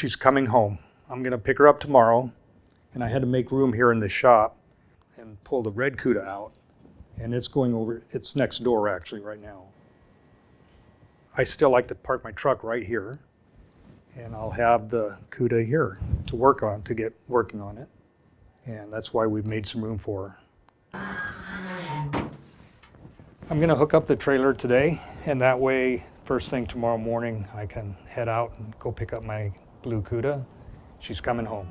she's coming home. I'm gonna pick her up tomorrow, and I had to make room here in the shop and pull the red Cuda out, and it's going over, it's next door actually right now. I still like to park my truck right here, and I'll have the Cuda here to work on, to get working on it. And that's why we've made some room for her. I'm gonna hook up the trailer today, and that way, first thing tomorrow morning, I can head out and go pick up my blue Cuda. She's coming home.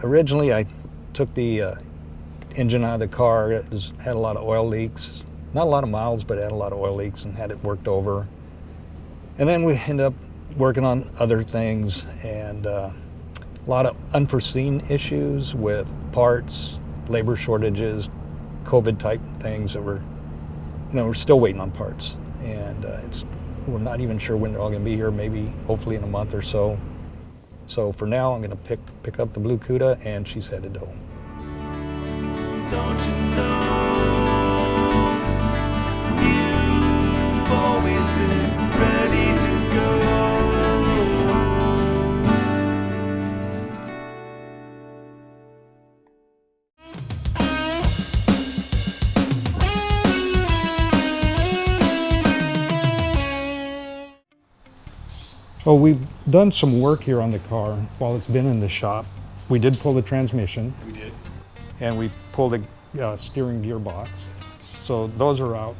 Originally, I took the engine out of the car. It had a lot of oil leaks. Not a lot of miles, but it had a lot of oil leaks, and had it worked over. And then we ended up working on other things, and a lot of unforeseen issues with parts, labor shortages, COVID type things that we're still waiting on parts. And we're not even sure when they're all gonna be here, maybe hopefully in a month or so. So for now, I'm gonna pick up the blue Cuda, and she's headed home. Don't you know, you've always been ready to go. Well, we've done some work here on the car while it's been in the shop. We did pull the transmission. We did. And we pulled the steering gearbox. So those are out,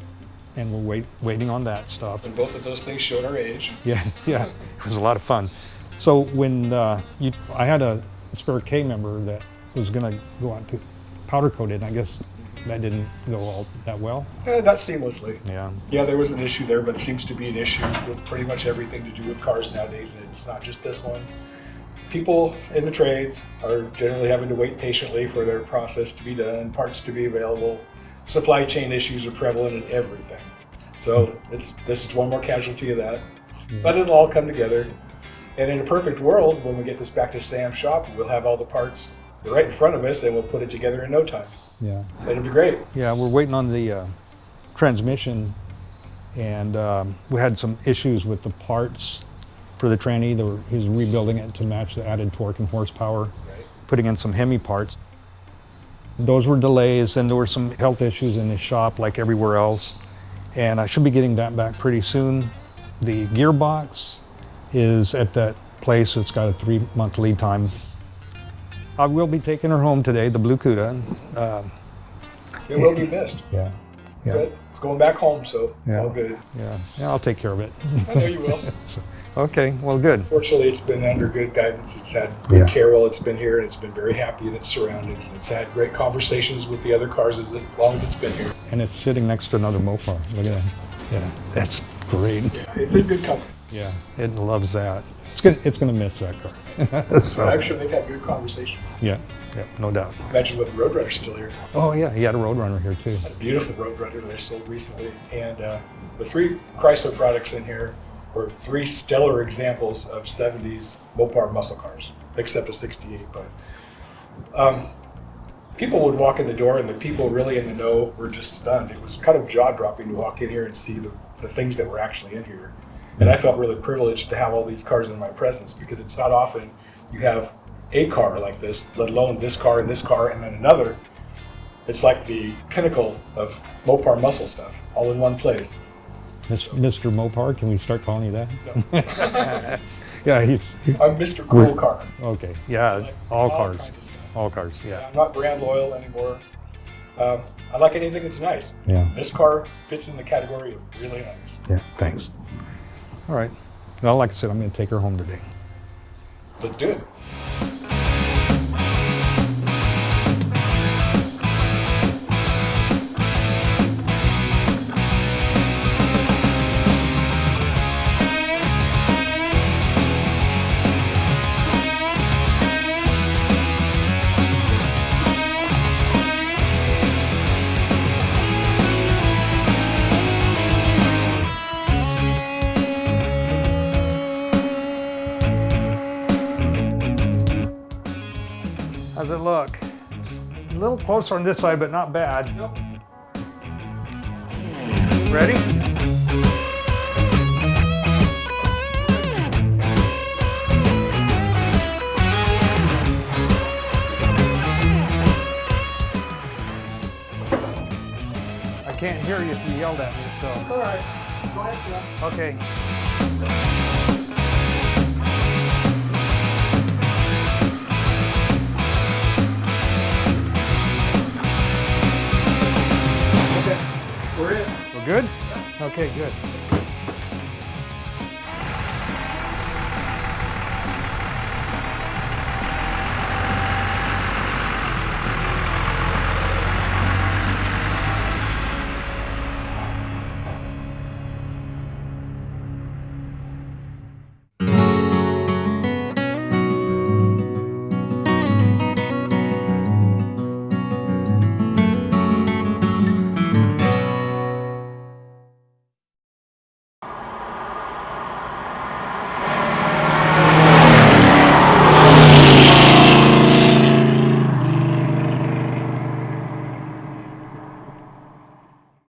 and we're waiting on that stuff. And both of those things showed our age. Yeah, it was a lot of fun. So when I had a spare K member that was gonna go out to powder coated, and I guess that didn't go all that well. Not seamlessly. Yeah. Yeah, there was an issue there, but it seems to be an issue with pretty much everything to do with cars nowadays, and it's not just this one. People in the trades are generally having to wait patiently for their process to be done, parts to be available. Supply chain issues are prevalent in everything. So this is one more casualty of that. Yeah. But it'll all come together. And in a perfect world, when we get this back to Sam's shop, we'll have all the parts right in front of us, and we'll put it together in no time. Yeah. It'll be great. Yeah, we're waiting on the transmission, and we had some issues with the parts for the tranny. He was rebuilding it to match the added torque and horsepower, putting in some Hemi parts. Those were delays, and there were some health issues in the shop like everywhere else, and I should be getting that back pretty soon. The gearbox is at that place. It's got a 3-month lead time. I will be taking her home today, the blue Cuda. It will be missed. Yeah. But it's going back home, so it's all good. Yeah, I'll take care of it. I know you will. Okay, well, good. Fortunately, it's been under good guidance. It's had good Yeah. care while it's been here, and it's been very happy in its surroundings. It's had great conversations with the other cars as long as it's been here. And it's sitting next to another Mopar. Look at that. Yeah, that's great. Yeah, it's in good company. Yeah, it loves that. It's gonna miss that car. So, I'm sure they've had good conversations. yeah, no doubt. Imagine with the Road Runner still here. Oh yeah, he had a Road Runner here too. A beautiful Road Runner that I sold recently. And the 3 Chrysler products in here were 3 stellar examples of 70s Mopar muscle cars, except a 68. But people would walk in the door, and the people really in the know were just stunned. It was kind of jaw-dropping to walk in here and see the things that were actually in here. And I felt really privileged to have all these cars in my presence, because it's not often you have a car like this, let alone this car and then another. It's like the pinnacle of Mopar muscle stuff, all in one place. Mr. Mopar, can we start calling you that? No. Yeah, I'm Mr. Cool Car. okay. Yeah, Like all cars. kinds of stuff. All cars, yeah. I'm not brand loyal anymore. I like anything that's nice. Yeah. This car fits in the category of really nice. Yeah, thanks. All right. Well, like I said, I'm going to take her home today. Let's do it. How's it look? It's a little closer on this side, but not bad. Nope. Ready? I can't hear you if you yelled at me, so. All right. Go ahead, John. Okay. Okay. We're in. We're good? Okay, good.